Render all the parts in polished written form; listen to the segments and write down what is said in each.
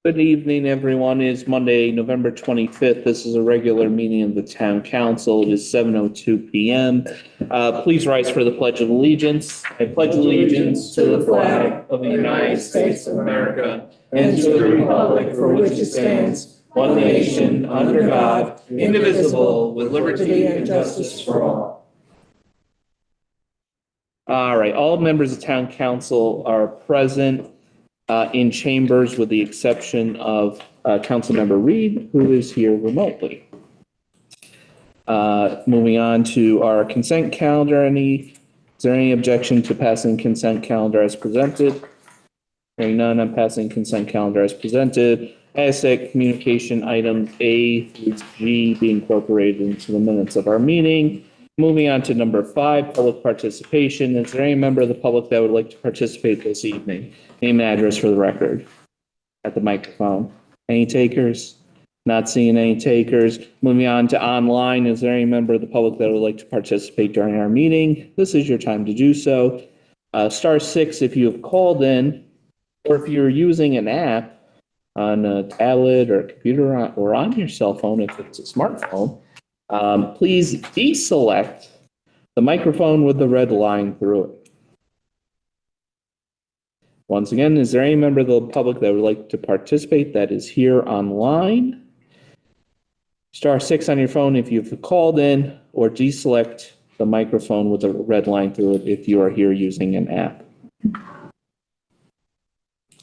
Good evening, everyone. It's Monday, November 25th. This is a regular meeting of the Town Council. It is 7:02 p.m. Please rise for the Pledge of Allegiance. I pledge allegiance to the flag of the United States of America and to the republic for which it stands, one nation, under God, indivisible, with liberty and justice for all. All right, all members of Town Council are present in chambers with the exception of Councilmember Reed, who is here remotely. Moving on to our consent calendar. Is there any objection to passing consent calendar as presented? Hearing none, I'm passing consent calendar as presented. I ask that communication items A through G be incorporated into the minutes of our meeting. Moving on to number 5, public participation. Is there any member of the public that would like to participate this evening? Name and address for the record at the microphone. Any takers? Not seeing any takers. Moving on to online. Is there any member of the public that would like to participate during our meeting? This is your time to do so. *6 if you have called in, or if you're using an app on a tablet or a computer or on your cell phone, if it's a smartphone. Please deselect the microphone with the red line through it. Once again, is there any member of the public that would like to participate that is here online? *6 on your phone if you've called in, or deselect the microphone with the red line through it if you are here using an app.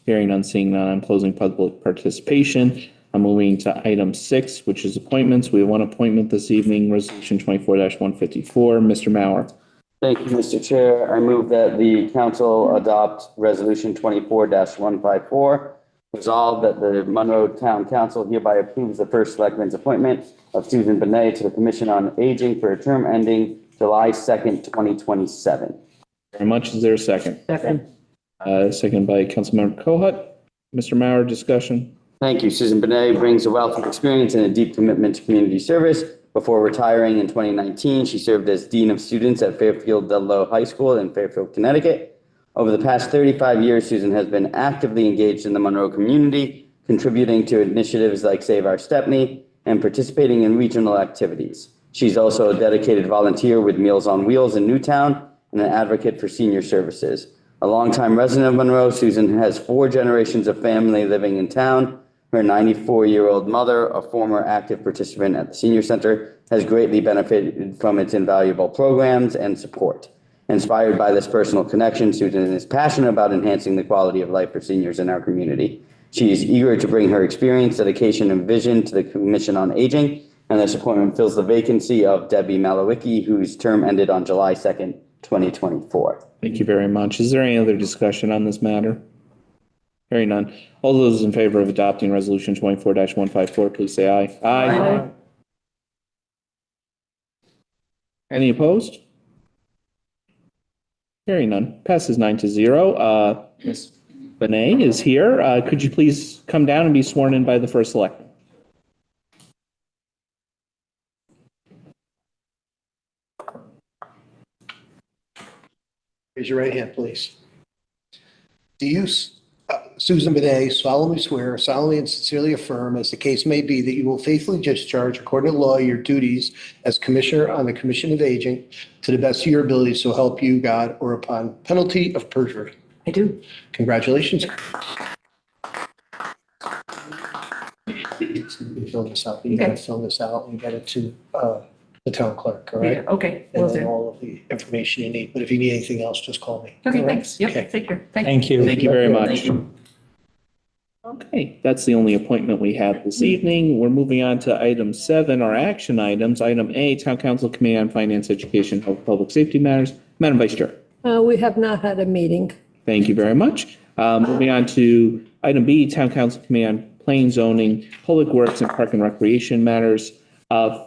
Hearing none, seeing none, I'm closing public participation. I'm moving to item 6, which is appointments. We have one appointment this evening, Resolution 24-154. Mr. Maurer. Thank you, Mr. Chair. I move that the council adopt Resolution 24-154. Resolved that the Monroe Town Council hereby approves the first selectman's appointment of Susan Benet to the Commission on Aging for a term ending July 2nd, 2027. Very much. Is there a second? Second. Second by Councilmember Kohut. Mr. Maurer, discussion. Thank you. Susan Benet brings a wealth of experience and a deep commitment to community service. Before retiring in 2019, she served as Dean of Students at Fairfield Ludlow High School in Fairfield, Connecticut. Over the past 35 years, Susan has been actively engaged in the Monroe community, contributing to initiatives like Save Our Stepney and participating in regional activities. She's also a dedicated volunteer with Meals on Wheels in Newtown and an advocate for senior services. A longtime resident of Monroe, Susan has 4 generations of family living in town. Her 94-year-old mother, a former active participant at the Senior Center, has greatly benefited from its invaluable programs and support. Inspired by this personal connection, Susan is passionate about enhancing the quality of life for seniors in our community. She is eager to bring her experience, dedication, and vision to the Commission on Aging, and this appointment fills the vacancy of Debbie Malowicki, whose term ended on July 2nd, 2024. Thank you very much. Is there any other discussion on this matter? Hearing none. All those in favor of adopting Resolution 24-154, please say aye. Aye. Any opposed? Hearing none. Passes 9-0. Ms. Benet is here. Could you please come down and be sworn in by the first selectman? Raise your right hand, please. Do you, Susan Benet, solemnly swear, solemnly and sincerely affirm, as the case may be, that you will faithfully discharge, according to law, your duties as Commissioner on the Commission of Aging to the best of your ability, so help you God, or upon penalty of perjury? I do. Congratulations. You fill this out. You gotta fill this out and get it to the town clerk, all right? Yeah, okay. And Will then do. all of the information you need. But if you need anything else, just call me. Okay, All right? thanks. Yep, Okay. take care. Thank you. Thank you very much. Okay, that's the only appointment we have this evening. We're moving on to item 7, our action items. Item A, Town Council Committee on Finance, Education, Health, Public Safety Matters. Madam Vice Chair. We have not had a meeting. Thank you very much. Moving on to item B, Town Council Committee on Planning, Zoning, Public Works, and Park and Recreation Matters.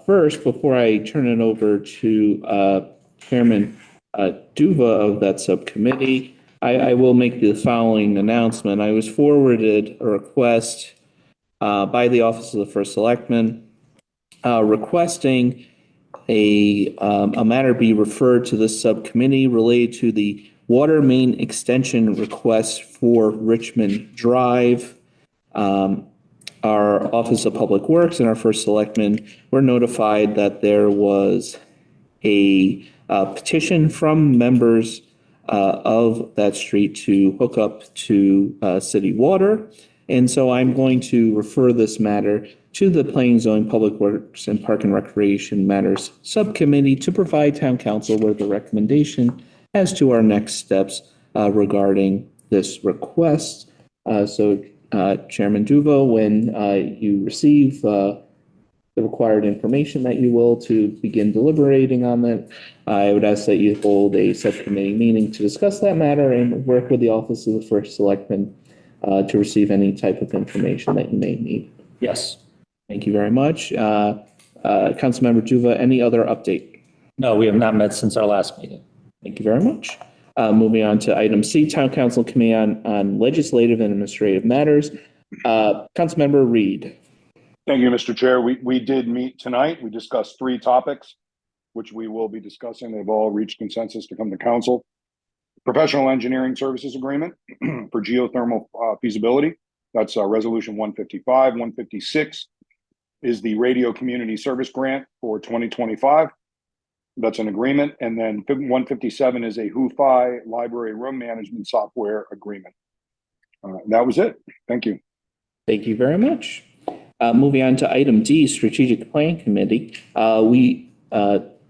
First, before I turn it over to Chairman Duva of that subcommittee, I will make the following announcement. I was forwarded a request by the Office of the First Selectman requesting a matter be referred to this subcommittee related to the water main extension request for Richmond Drive. Our Office of Public Works and our first selectman were notified that there was a petition from members of that street to hook up to city water. And so I'm going to refer this matter to the Planning, Zoning, Public Works, and Park and Recreation Matters Subcommittee to provide Town Council with a recommendation as to our next steps regarding this request. So Chairman Duvo, when you receive the required information that you will to begin deliberating on that, I would ask that you hold a subcommittee meeting to discuss that matter and work with the Office of the First Selectman to receive any type of information that you may need. Yes. Thank you very much. Councilmember Duva, any other update? No, we have not met since our last meeting. Thank you very much. Moving on to item C, Town Council Committee on Legislative and Administrative Matters. Councilmember Reed. Thank you, Mr. Chair. We did meet tonight. We discussed 3 topics, which we will be discussing. They've all reached consensus to come to council. Professional Engineering Services Agreement for geothermal feasibility. That's Resolution 155. 156 is the Radio Community Service Grant for 2025. That's an agreement. And then 157 is a HUFI Library Room Management Software Agreement. That was it. Thank you. Thank you very much. Moving on to item D, Strategic Plan Committee.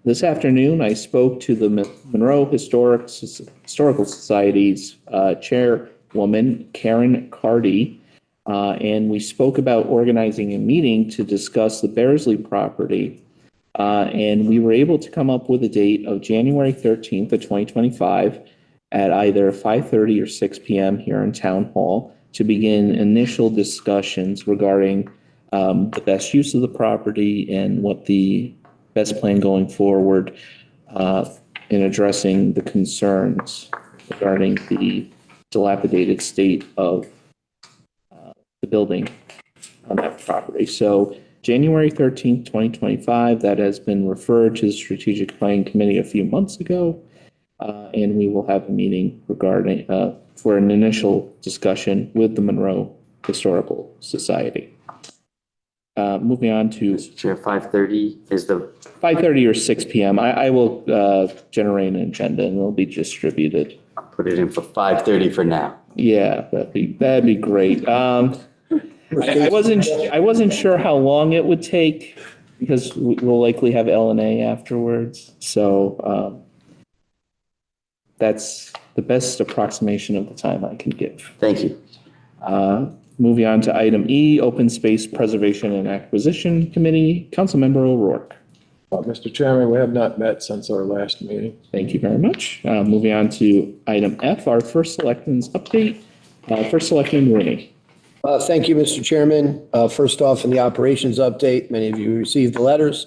This afternoon, I spoke to the Monroe Historical Society's chairwoman, Karen Cardy, and we spoke about organizing a meeting to discuss the Bearsley property. And we were able to come up with a date of January 13th of 2025 at either 5:30 or 6 p.m. here in Town Hall to begin initial discussions regarding the best use of the property and what the best plan going forward in addressing the concerns regarding the dilapidated state of the building on that property. So January 13th, 2025, that has been referred to the Strategic Planning Committee a few months ago. And we will have a meeting regarding for an initial discussion with the Monroe Historical Society. Moving on to Mr. Chair, 5:30 is the 5:30 or 6 p.m. I will generate an agenda and it'll be distributed. I'll put it in for 5:30 for now. Yeah, that'd be great. I wasn't sure how long it would take because we'll likely have L&A afterwards. So that's the best approximation of the time I can give. Thank you. Moving on to item E, Open Space Preservation and Acquisition Committee, Councilmember O'Rourke. Mr. Chairman, we have not met since our last meeting. Thank you very much. Moving on to item F, our First Selectman's update. First Selectman Rooney. Thank you, Mr. Chairman. First off, in the operations update, many of you received the letters.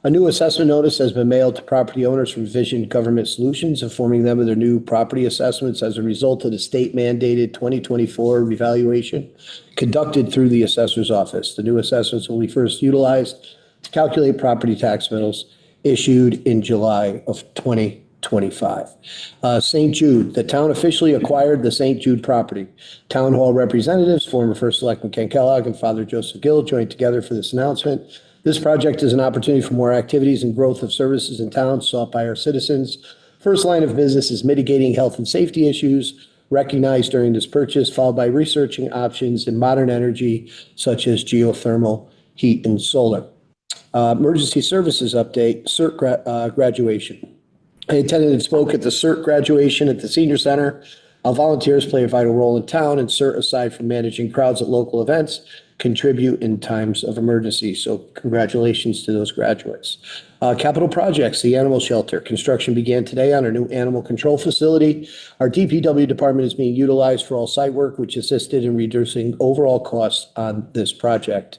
A new assessment notice has been mailed to property owners from Vision Government Solutions, informing them of their new property assessments as a result of the state mandated 2024 revaluation conducted through the assessor's office. The new assessments will be first utilized to calculate property tax bills issued in July of 2025. St. Jude, the town officially acquired the St. Jude property. Town Hall representatives, former First Selectman Ken Kellogg and Father Joseph Gill joined together for this announcement. This project is an opportunity for more activities and growth of services in town sought by our citizens. First line of business is mitigating health and safety issues recognized during this purchase, followed by researching options in modern energy such as geothermal, heat, and solar. Emergency services update, CERT graduation. I attended and spoke at the CERT graduation at the Senior Center. Volunteers play a vital role in town, and CERT, aside from managing crowds at local events, contribute in times of emergency. So congratulations to those graduates. Capital projects, the animal shelter. Construction began today on our new animal control facility. Our DPW department is being utilized for all site work, which assisted in reducing overall costs on this project.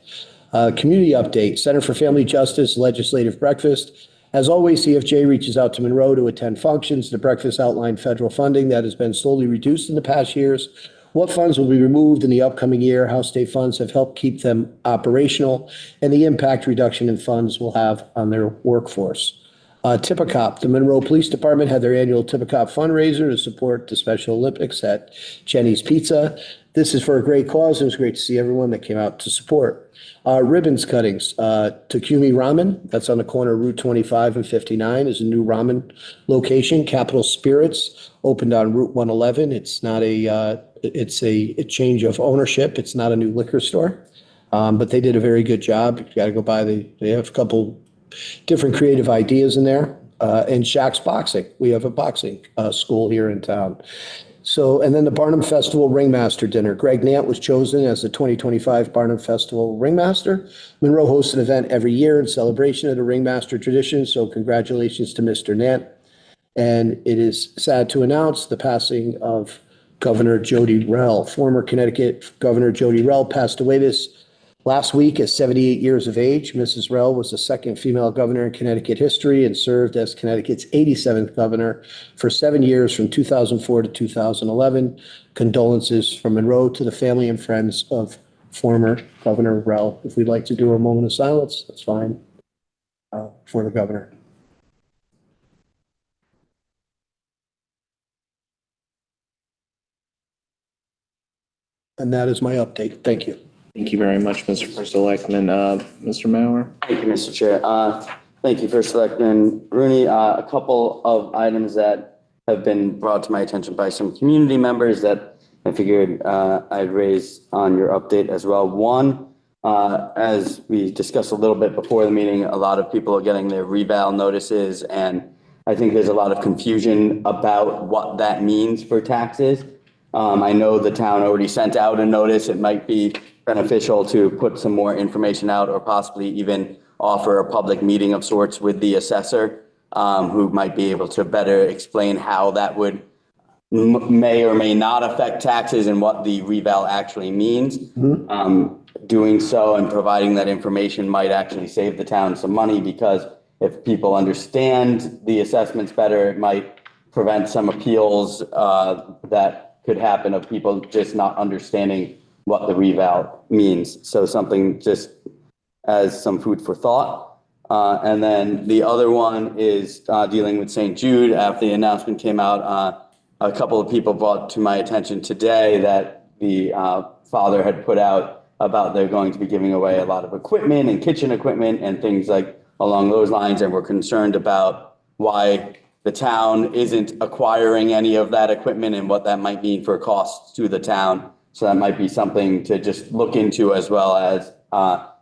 Community update, Center for Family Justice Legislative Breakfast. As always, CFJ reaches out to Monroe to attend functions. The breakfast outlined federal funding that has been slowly reduced in the past years, what funds will be removed in the upcoming year, how state funds have helped keep them operational, and the impact reduction in funds will have on their workforce. Tippecop, the Monroe Police Department had their annual Tippecop fundraiser to support the Special Olympics at Jenny's Pizza. This is for a great cause. It was great to see everyone that came out to support. Ribbons cuttings, Takumi Ramen, that's on the corner of Route 25 and 59, is a new ramen location. Capital Spirits opened on Route 111. It's not it's a change of ownership. It's not a new liquor store. But they did a very good job. You got to go by they have a couple different creative ideas in there. And Shaq's Boxing. We have a boxing school here in town. So, and then the Barnum Festival Ringmaster Dinner. Greg Nant was chosen as the 2025 Barnum Festival Ringmaster. Monroe hosts an event every year in celebration of the Ringmaster tradition. So congratulations to Mr. Nant. And it is sad to announce the passing of Governor Jody Rell. Former Connecticut Governor Jody Rell passed away this last week at 78 years of age. Mrs. Rell was the second female governor in Connecticut history and served as Connecticut's 87th governor for 7 years from 2004 to 2011. Condolences from Monroe to the family and friends of former Governor Rell. If we'd like to do a moment of silence, that's fine, for the governor. And that is my update. Thank you. Thank you very much, Mr. First Selectman. Mr. Mauer? Thank you, Mr. Chair. Thank you, First Selectman Rooney. A couple of items that have been brought to my attention by some community members that I figured I'd raise on your update as well. One, as we discussed a little bit before the meeting, a lot of people are getting their reval notices, and I think there's a lot of confusion about what that means for taxes. I know the town already sent out a notice. It might be beneficial to put some more information out or possibly even offer a public meeting of sorts with the assessor, who might be able to better explain how that would may or may not affect taxes and what the reval actually means. Doing so and providing that information might actually save the town some money, because if people understand the assessments better, it might prevent some appeals that could happen of people just not understanding what the reval means. So something just as some food for thought. And then the other one is dealing with St. Jude. After the announcement came out, a couple of people brought to my attention today that the father had put out about they're going to be giving away a lot of equipment and kitchen equipment and things like along those lines. And we're concerned about why the town isn't acquiring any of that equipment and what that might mean for costs to the town. So that might be something to just look into as well as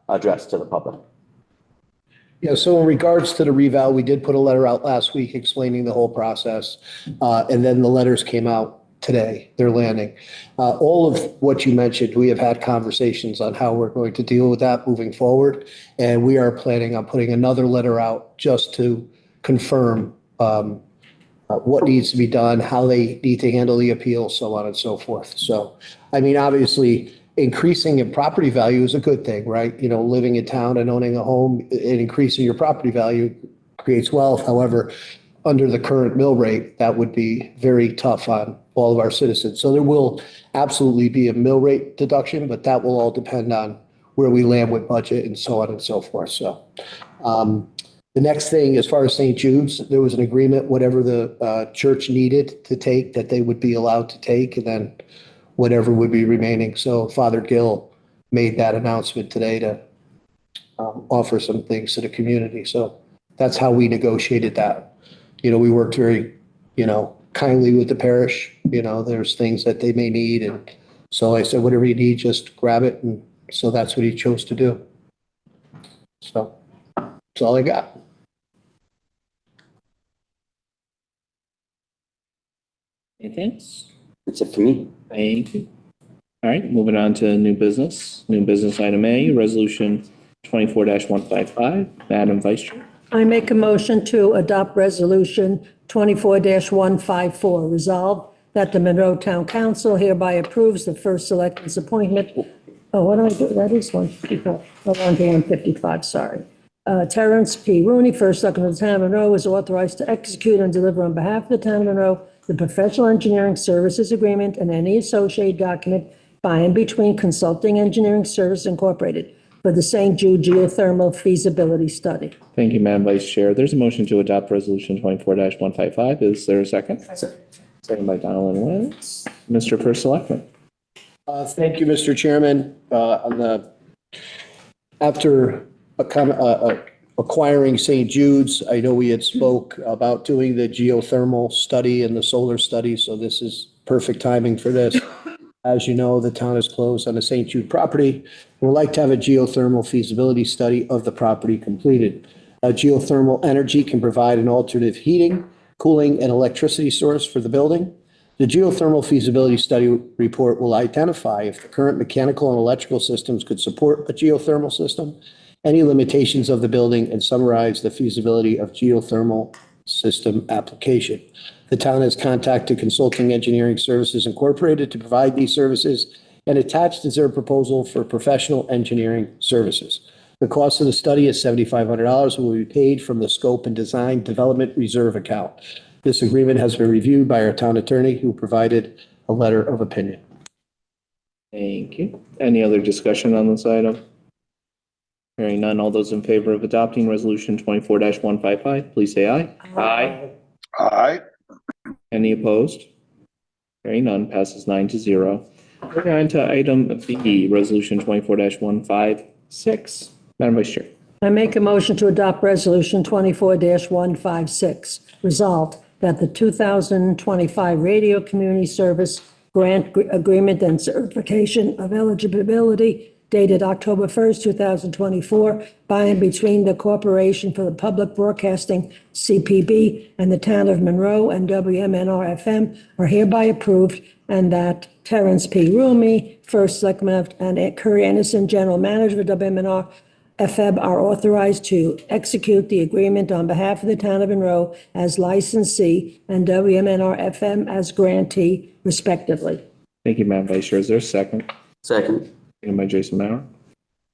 address to the public. Yeah, so in regards to the reval, we did put a letter out last week explaining the whole process. And then the letters came out today. They're landing. All of what you mentioned, we have had conversations on how we're going to deal with that moving forward. And we are planning on putting another letter out just to confirm what needs to be done, how they need to handle the appeal, so on and so forth. So, I mean, obviously, increasing in property value is a good thing, right? You know, living in town and owning a home and increasing your property value creates wealth. However, under the current mill rate, that would be very tough on all of our citizens. So there will absolutely be a mill rate deduction, but that will all depend on where we land with budget and so on and so forth. So, the next thing, as far as St. Jude's, there was an agreement, whatever the church needed to take, that they would be allowed to take, and then whatever would be remaining. So Father Gill made that announcement today to offer some things to the community. So that's how we negotiated that. You know, we worked very, kindly with the parish. You know, there's things that they may need. And so I said, whatever you need, just grab it. And so that's what he chose to do. So that's all I got. Anything else? That's it for me. Thank you. All right, moving on to new business. New business item A, resolution 24-155. Madam Vice Chair. I make a motion to adopt resolution 24-154. Resolved that the Monroe Town Council hereby approves the first selectman's appointment. Oh, what do I do? That is 154. Oh, on to 155, sorry. Terrence P. Rooney, first selectman of the town of Monroe, is authorized to execute and deliver on behalf of the town of Monroe the professional engineering services agreement and any associated document by and between Consulting Engineering Service Incorporated for the St. Jude geothermal feasibility study. Thank you, Madam Vice Chair. There's a motion to adopt Resolution 24-155. Is there a second? Second by Donaldin Wentz. Mr. First Selectman. Thank you, Mr. Chairman. After acquiring St. Jude's, I know we had spoke about doing the geothermal study and the solar study, so this is perfect timing for this. As you know, the town is closed on the St. Jude property. We'd like to have a geothermal feasibility study of the property completed. Geothermal energy can provide an alternative heating, cooling, and electricity source for the building. The geothermal feasibility study report will identify if the current mechanical and electrical systems could support a geothermal system, any limitations of the building, and summarize the feasibility of geothermal system application. The town has contacted Consulting Engineering Services Incorporated to provide these services, and attached is their proposal for professional engineering services. The cost of the study is $7,500 and will be paid from the Scope and Design Development Reserve account. This agreement has been reviewed by our town attorney, who provided a letter of opinion. Thank you. Any other discussion on this item? Hearing none, all those in favor of adopting Resolution 24-155, please say aye. Aye. Aye. Any opposed? Hearing none, passes 9-0. Moving on to item B, Resolution 24-156. Madam Vice Chair. I make a motion to adopt Resolution 24-156. Resolved that the 2025 Radio Community Service Grant Agreement and Certification of Eligibility dated October 1st, 2024, by and between the Corporation for the Public Broadcasting, CPB, and the Town of Monroe and WMNR-FM are hereby approved, and that Terrence P. Rumi, First Selectman, and Curry Anderson, General Manager of WMNR-FM, are authorized to execute the agreement on behalf of the Town of Monroe as licensee and WMNR-FM as grantee, respectively. Thank you, Madam Vice Chair. Is there a second? Second. Second by Jason Mauer.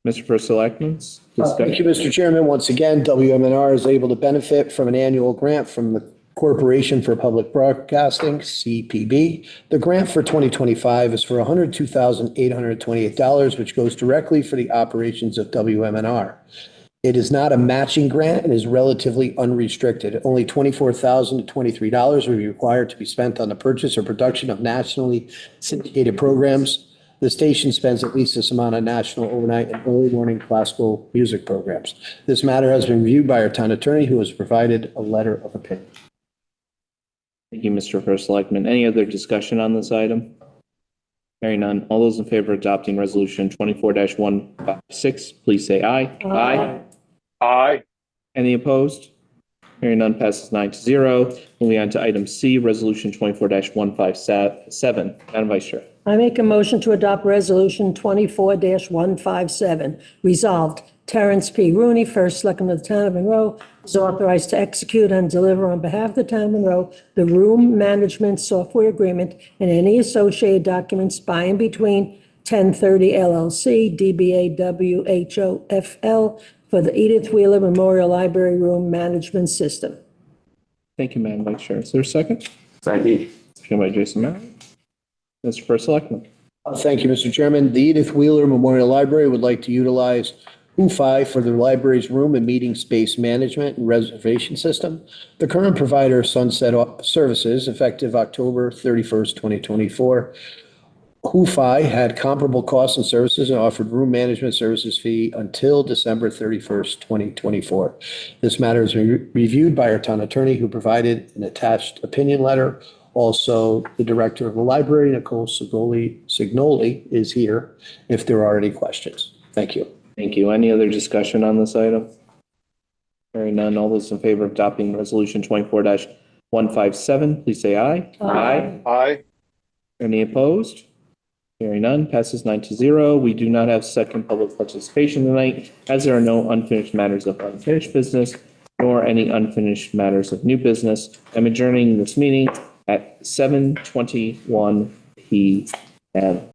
Mr. First Selectman. Thank you, Mr. Chairman. Once again, WMNR is able to benefit from an annual grant from the Corporation for Public Broadcasting, CPB. The grant for 2025 is for $102,828, which goes directly for the operations of WMNR. It is not a matching grant and is relatively unrestricted. Only $24,000 to $23 will be required to be spent on the purchase or production of nationally syndicated programs. The station spends at least this amount on national, overnight, and early morning classical music programs. This matter has been reviewed by our town attorney, who has provided a letter of opinion. Thank you, Mr. First Selectman. Any other discussion on this item? Hearing none, all those in favor of adopting Resolution 24-156, please say aye. Aye. Aye. Any opposed? Hearing none, passes 9-0. Moving on to item C, Resolution 24-157. Madam Vice Chair. I make a motion to adopt Resolution 24-157. Resolved, Terrence P. Rooney, First Selectman of the Town of Monroe, is authorized to execute and deliver on behalf of the Town of Monroe the room management software agreement and any associated documents by and between 1030 LLC, DBA WHOFL, for the Edith Wheeler Memorial Library Room Management System. Thank you, Madam Vice Chair. Is there a second? Second. Second by Jason Mauer. Mr. First Selectman. Thank you, Mr. Chairman. The Edith Wheeler Memorial Library would like to utilize UFI for their library's room and meeting space management and reservation system. The current provider sunset services effective October 31st, 2024. UFI had comparable costs and services and offered room management services fee until December 31st, 2024. This matter has been reviewed by our town attorney, who provided an attached opinion letter. Also, the director of the library, Nicole Signoli, is here if there are any questions. Thank you. Thank you. Any other discussion on this item? Hearing none, all those in favor of adopting Resolution 24-157, please say aye. Aye. Aye. Any opposed? Hearing none, passes 9-0. We do not have second public participation tonight, as there are no unfinished matters of unfinished business, nor any unfinished matters of new business. I'm adjourning this meeting at 7:21 p.m.